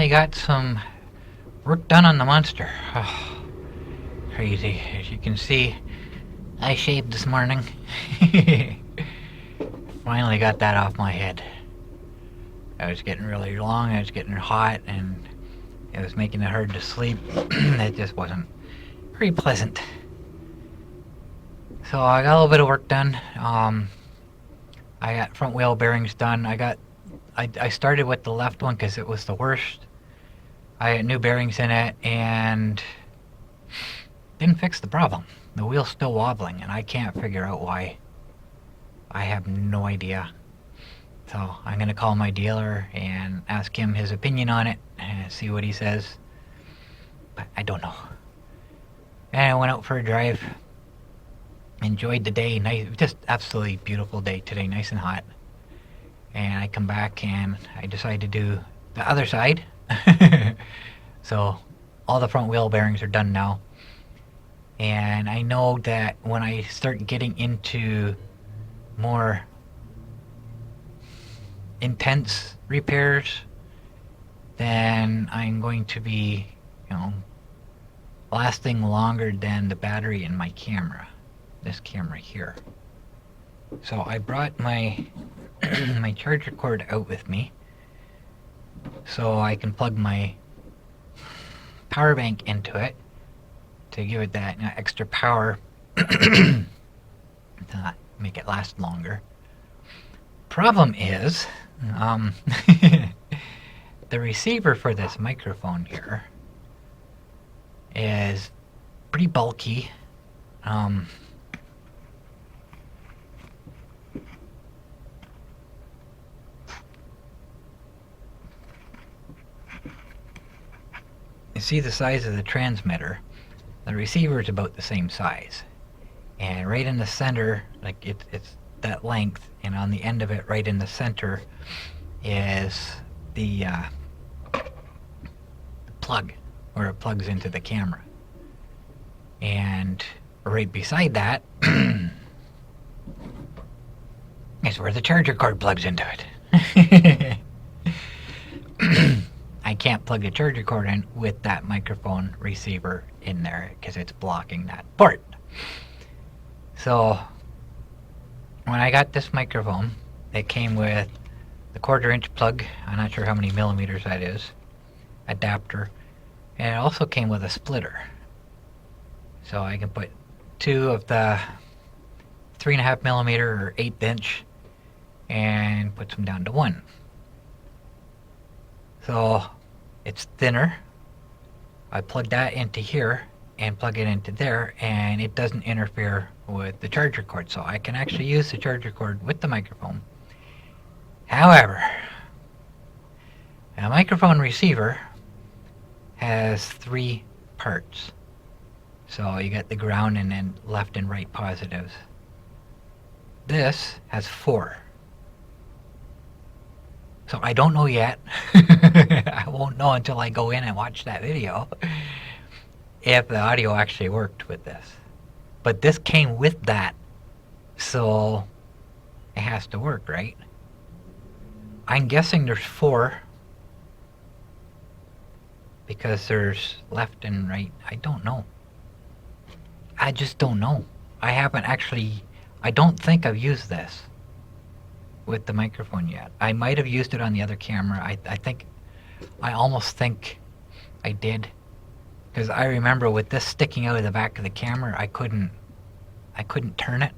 finally got some work done on the monster. Oh, crazy. As you can see, I shaved this morning. Finally got that off my head. I was getting really long, I was getting hot, and it was making it hard to sleep. It just wasn't very pleasant. So I got a little bit of work done. I got front wheel bearings done. I started with the left one because it was the worst. I got new bearings in it and didn't fix the problem. The wheel's still wobbling and I can't figure out why. I have no idea. So I'm gonna call my dealer and ask him his opinion on it and see what he says. But I don't know. And I went out for a drive. Enjoyed the day. Nice, just absolutely beautiful day today, nice and hot. And I come back and I decide to do the other side. So all the front wheel bearings are done now. And I know that when I start getting into more intense repairs, then I'm going to be, lasting longer than the battery in my camera. This camera here. So I brought my my charger cord out with me so I can plug my power bank into it to give it that extra power to make it last longer. Problem is, the receiver for this microphone here is pretty bulky. You see the size of the transmitter. The receiver is about the same size. And right in the center, like it's that length, and on the end of it, right in the center, is the plug, where it plugs into the camera. And right beside that is where the charger cord plugs into it. I can't plug the charger cord in with that microphone receiver in there because it's blocking that port. So when I got this microphone, it came with the 1/4 inch plug, I'm not sure how many millimeters that is, adapter, and it also came with a splitter. So I can put 2 of the 3.5 millimeter or 1/8 inch and put them down to 1. So it's thinner. I plug that into here and plug it into there, and it doesn't interfere with the charger cord, so I can actually use the charger cord with the microphone. However, a microphone receiver has 3 parts. So you got the ground and then left and right positives. This has 4. So I don't know yet. I won't know until I go in and watch that video if the audio actually worked with this. But this came with that, so it has to work, right? I'm guessing there's 4 because there's left and right. I don't know. I just don't know. I don't think I've used this with the microphone yet. I might have used it on the other camera. I almost think I did, because I remember with this sticking out of the back of the camera, I couldn't turn it.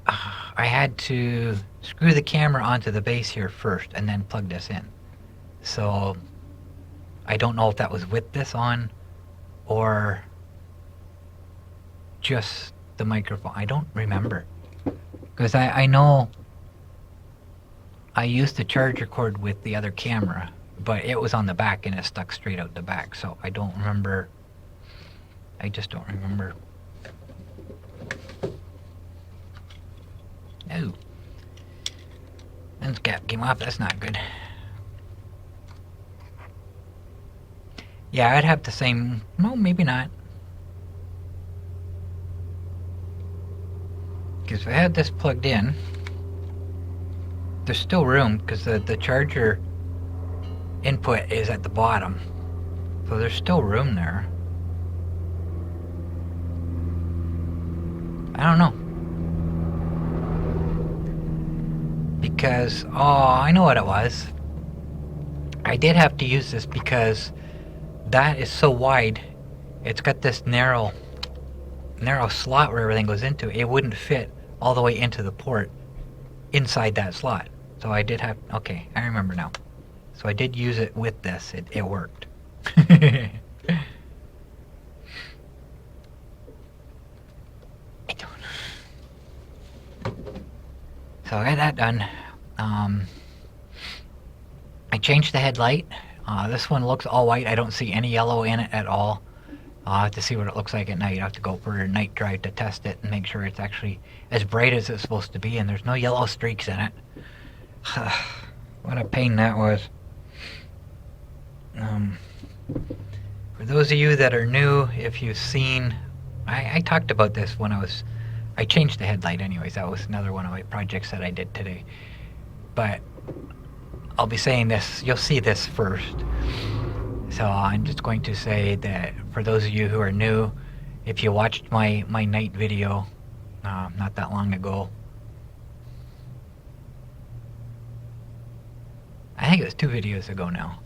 I had to screw the camera onto the base here first and then plug this in. So I don't know if that was with this on or just the microphone. I don't remember, because I know I used the charger cord with the other camera, but it was on the back and it stuck straight out the back, so I don't remember. I just don't remember. Oh, lens cap came off. That's not good. Yeah, I'd have the same. No, maybe not. Because if I had this plugged in, there's still room because the charger input is at the bottom. So there's still room there. I don't know. Because, oh, I know what it was. I did have to use this because that is so wide. It's got this narrow slot where everything goes into. It wouldn't fit all the way into the port inside that slot. So I did have, okay, I remember now. So I did use it with this. It worked. So I got that done. I changed the headlight. This one looks all white. I don't see any yellow in it at all. I'll have to see what it looks like at night. I have to go for a night drive to test it and make sure it's actually as bright as it's supposed to be and there's no yellow streaks in it. What a pain that was. For those of you that are new, if you've seen, I talked about this when I changed the headlight anyways. That was another one of my projects that I did today. But I'll be saying this, you'll see this first. So I'm just going to say that for those of you who are new, if you watched my night video not that long ago, I think it was 2 videos ago now.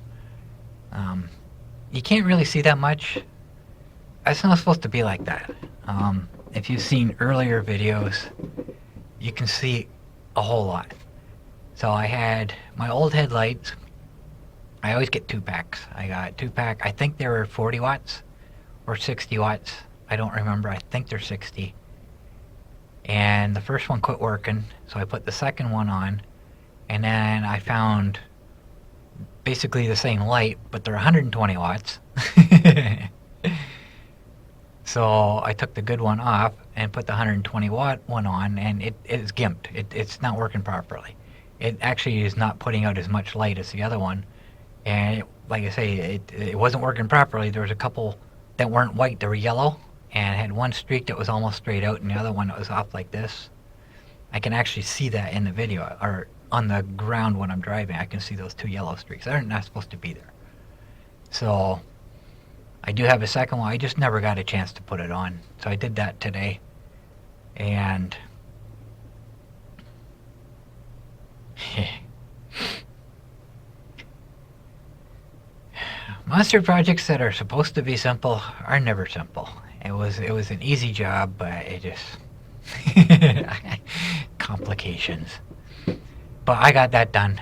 You can't really see that much. It's not supposed to be like that. If you've seen earlier videos, you can see a whole lot. So I had my old headlights. I always get 2-packs. I got 2-pack. I think they were 40 watts or 60 watts. I don't remember. I think they're 60. And the first one quit working, so I put the second one on. And then I found basically the same light, but they're 120 watts. So I took the good one off and put the 120 watt one on, and it is gimped. It's not working properly. It actually is not putting out as much light as the other one. And like I say, it wasn't working properly. There was a couple that weren't white, they were yellow, and had one streak that was almost straight out, and the other one that was off like this. I can actually see that in the video, or on the ground when I'm driving. I can see those 2 yellow streaks. They're not supposed to be there. So I do have a second one. I just never got a chance to put it on. So I did that today. And monster projects that are supposed to be simple are never simple. It was an easy job, but it just complications. But I got that done,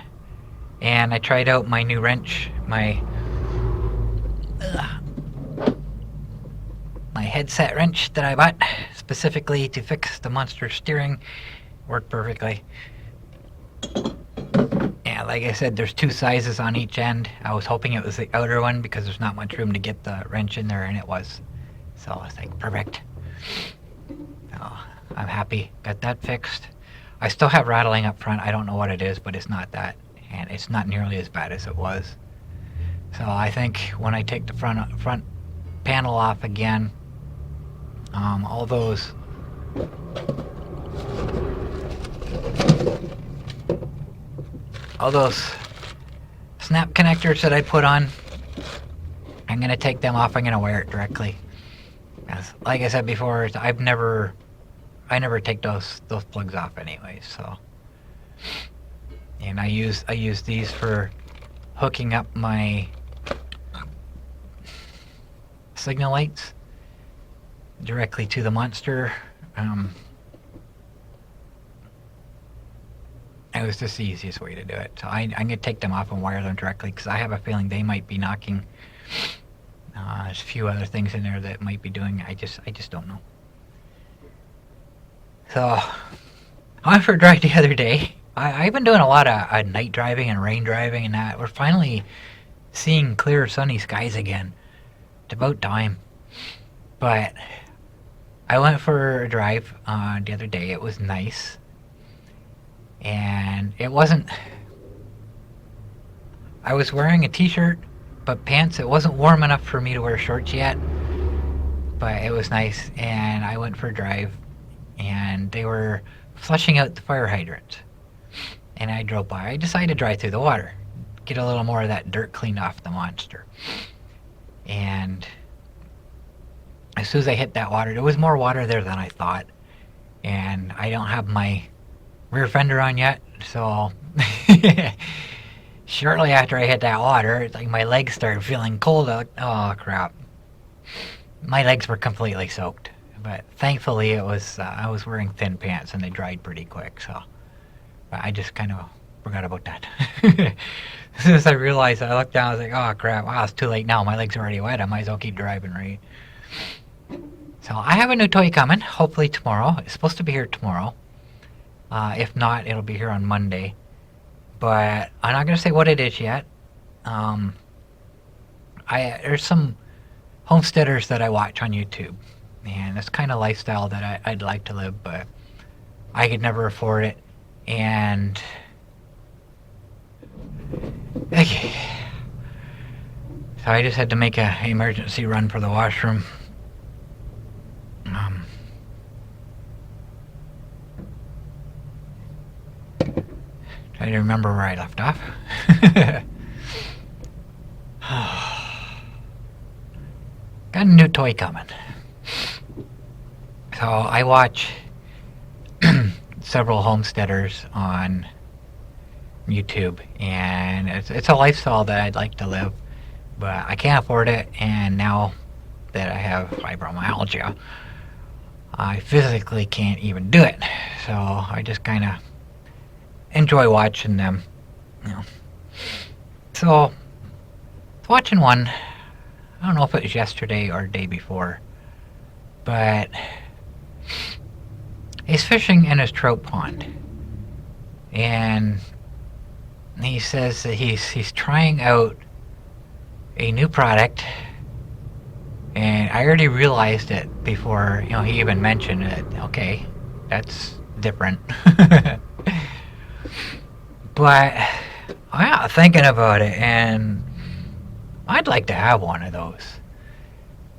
and I tried out my new wrench, my headset wrench that I bought specifically to fix the monster steering. Worked perfectly. Yeah, like I said, there's 2 sizes on each end. I was hoping it was the outer one because there's not much room to get the wrench in there, and it was. So I was like, perfect. So I'm happy. Got that fixed. I still have rattling up front. I don't know what it is, but it's not that. And it's not nearly as bad as it was. So I think when I take the front panel off again, all those snap connectors that I put on, I'm going to take them off. I'm going to wear it directly. As, like I said before, I never take those plugs off anyway. So, and I use these for hooking up my signal lights directly to the monster. It was just the easiest way to do it. So I'm going to take them off and wire them directly because I have a feeling they might be knocking. There's a few other things in there that might be doing. I just don't know. So I went for a drive the other day. I've been doing a lot of night driving and rain driving and that. We're finally seeing clear sunny skies again. It's about time. But I went for a drive the other day. It was nice. And it wasn't... I was wearing a t-shirt, but pants. It wasn't warm enough for me to wear shorts yet. But it was nice, and I went for a drive. And they were flushing out the fire hydrants. and I drove by. I decided to drive through the water, get a little more of that dirt cleaned off the monster. And as soon as I hit that water, there was more water there than I thought. And I don't have my rear fender on yet, so shortly after I hit that water, it's like my legs started feeling cold. Oh crap. My legs were completely soaked. But thankfully it was I was wearing thin pants and they dried pretty quick, so but I just kind of forgot about that. As soon as I realized, I looked down, I was like, oh crap, wow, it's too late now. My legs are already wet. I might as well keep driving, right? So I have a new toy coming, hopefully tomorrow. It's supposed to be here tomorrow. If not, it'll be here on Monday. But I'm not going to say what it is yet. There's some homesteaders that I watch on YouTube. And it's kind of lifestyle that I'd like to live, but I could never afford it. And okay. So I just had to make an emergency run for the washroom. Try to remember where I left off. Got a new toy coming. So I watch several homesteaders on YouTube, and it's a lifestyle that I'd like to live, but I can't afford it, and now that I have fibromyalgia, I physically can't even do it. So I just kind of enjoy watching them, you know. So watching one, I don't know if it was yesterday or the day before, but he's fishing in his trout pond, and he says that he's trying out a new product, and I already realized it before, you know, he even mentioned it. Okay, that's different. But I got thinking about it, and I'd like to have one of those.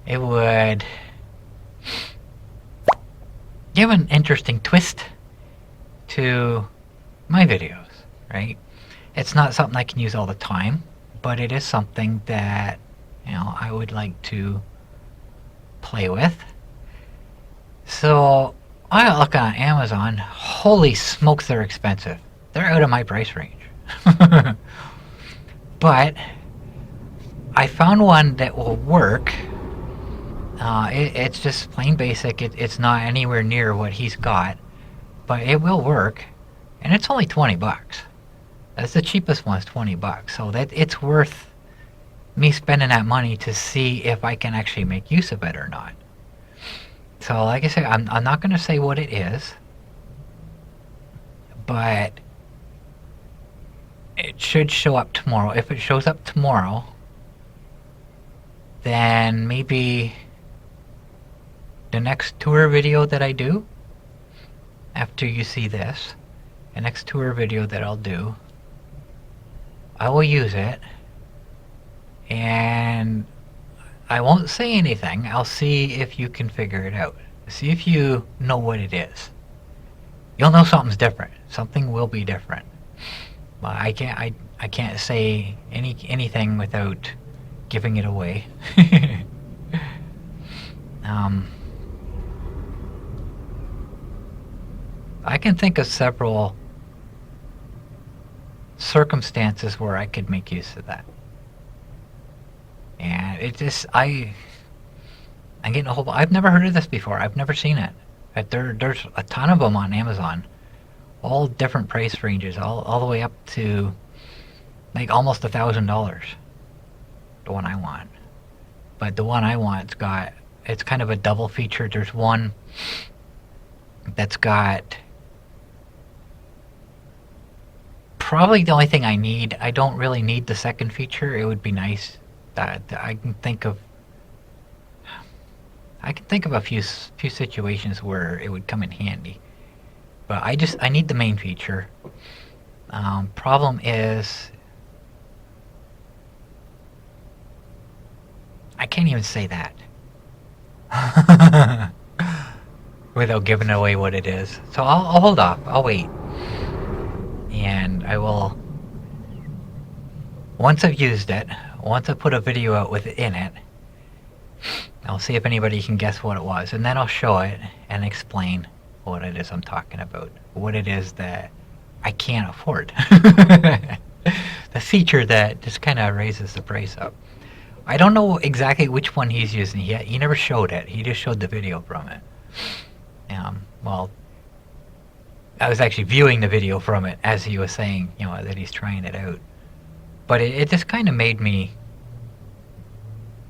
It would give an interesting twist to my videos, right? It's not something I can use all the time, but it is something that, you know, I would like to play with. So I got looking on Amazon. Holy smokes, they're expensive. They're out of my price range. But I found one that will work. It's just plain basic. It's not anywhere near what he's got, but it will work, and it's only 20 bucks. That's the cheapest one, is 20 bucks. So that it's worth me spending that money to see if I can actually make use of it or not. So like I said, I'm not going to say what it is, but it should show up tomorrow. If it shows up tomorrow, then maybe the next tour video that I do, after you see this, the next tour video that I'll do, I will use it, and I won't say anything. I'll see if you can figure it out. See if you know what it is. You'll know something's different. Something will be different. But I can't say anything without giving it away. I can think of several circumstances where I could make use of that. And it just, I'm getting a whole, I've never heard of this before. I've never seen it. But there's a ton of them on Amazon. All different price ranges, all the way up to like almost $1,000. The one I want. But the one I want, it's kind of a double feature. There's one that's got probably the only thing I need. I don't really need the second feature. It would be nice that I can think of a few situations where it would come in handy. But I need the main feature. Problem is, I can't even say that without giving away what it is. So I'll hold off. I'll wait. And I will, once I've used it, once I put a video out within it, I'll see if anybody can guess what it was, and then I'll show it and explain what it is I'm talking about, what it is that I can't afford. The feature that just kind of raises the price up. I don't know exactly which one he's using yet. He never showed it. He just showed the video from it. Well, I was actually viewing the video from it as he was saying, that he's trying it out. But it just kind of made me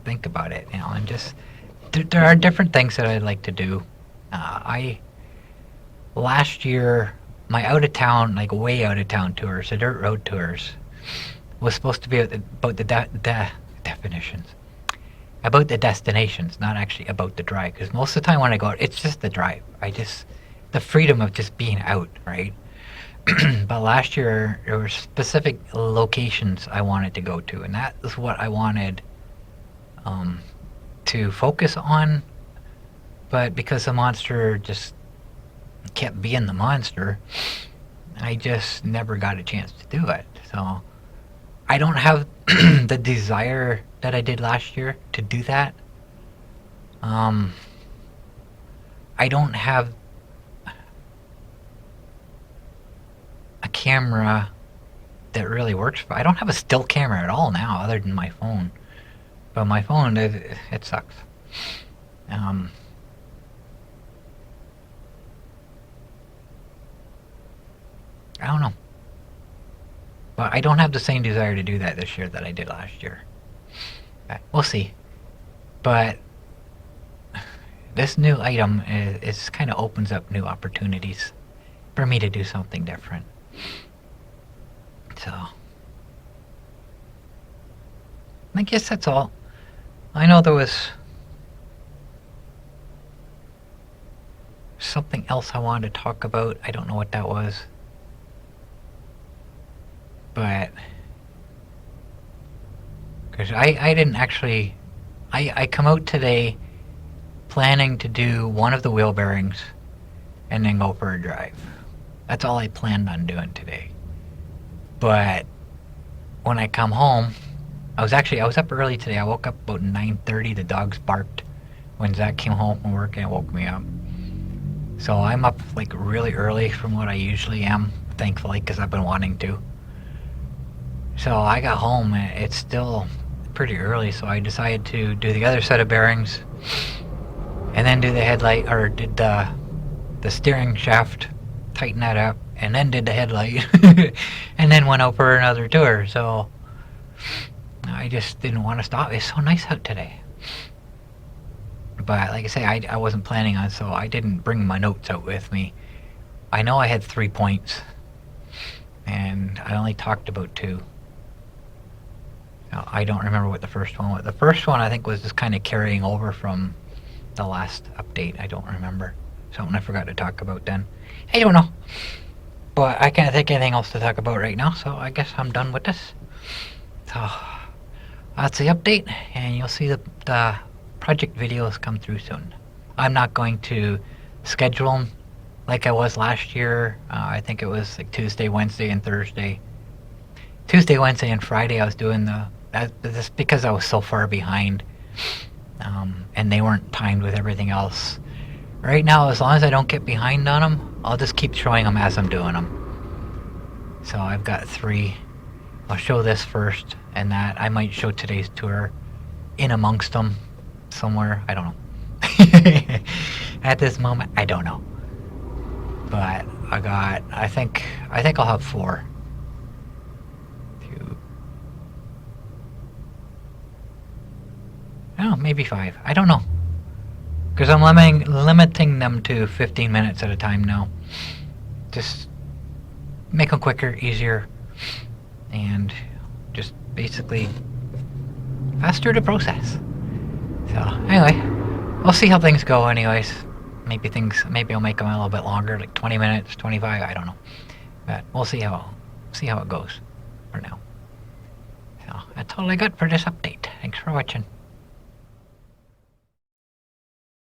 think about it, and just there are different things that I'd like to do. Last year, my out of town, like way out of town tours, the dirt road tours, was supposed to be about the definitions, about the destinations, not actually about the drive. Because most of the time when I go out, it's just the drive. The freedom of just being out, right? But last year there were specific locations I wanted to go to, and that is what I wanted to focus on. But because the monster just kept being the monster, I just never got a chance to do it. So I don't have the desire that I did last year to do that. I don't have a camera that really works I don't have a still camera at all now, other than my phone. But my phone, it sucks. I don't know. But I don't have the same desire to do that this year that I did last year. We'll see. But this new item is kind of opens up new opportunities for me to do something different. So I guess that's all. I know there was something else I wanted to talk about. I don't know what that was. But because I didn't actually, I come out today planning to do one of the wheel bearings and then go for a drive. That's all I planned on doing today. But when I come home, I was up early today. I woke up about 9:30. The dogs barked when Zach came home from work and it woke me up. So I'm up like really early from what I usually am, thankfully, because I've been wanting to. So I got home and it's still pretty early, so I decided to do the other set of bearings and then do the headlight, or did the steering shaft, tighten that up, and then did the headlight and then went out for another tour. So I just didn't want to stop. It's so nice out today. But like I say, I wasn't planning on, so I didn't bring my notes out with me. I know I had 3 points and I only talked about 2. I don't remember what the first one was. The first one I think was just kind of carrying over from the last update. I don't remember. Something I forgot to talk about then. I don't know. But I can't think of anything else to talk about right now, so I guess I'm done with this. So that's the update, and you'll see the project videos come through soon. I'm not going to schedule them like I was last year. I think it was like Tuesday, Wednesday, and Thursday. Tuesday, Wednesday, and Friday I was doing that's because I was so far behind, and they weren't timed with everything else. Right now, as long as I don't get behind on them, I'll just keep showing them as I'm doing them. So I've got 3. I'll show this first, and that I might show today's tour in amongst them somewhere. I don't know. At this moment, I don't know. But I think I'll have 4. Oh, maybe 5. I don't know. Because I'm limiting them to 15 minutes at a time now. Just make them quicker, easier, and just basically faster to process. So anyway, we'll see how things go anyways. Maybe I'll make them a little bit longer, like 20 minutes, 25, I don't know. But we'll see how it goes for now. So that's all I got for this update. Thanks for watching.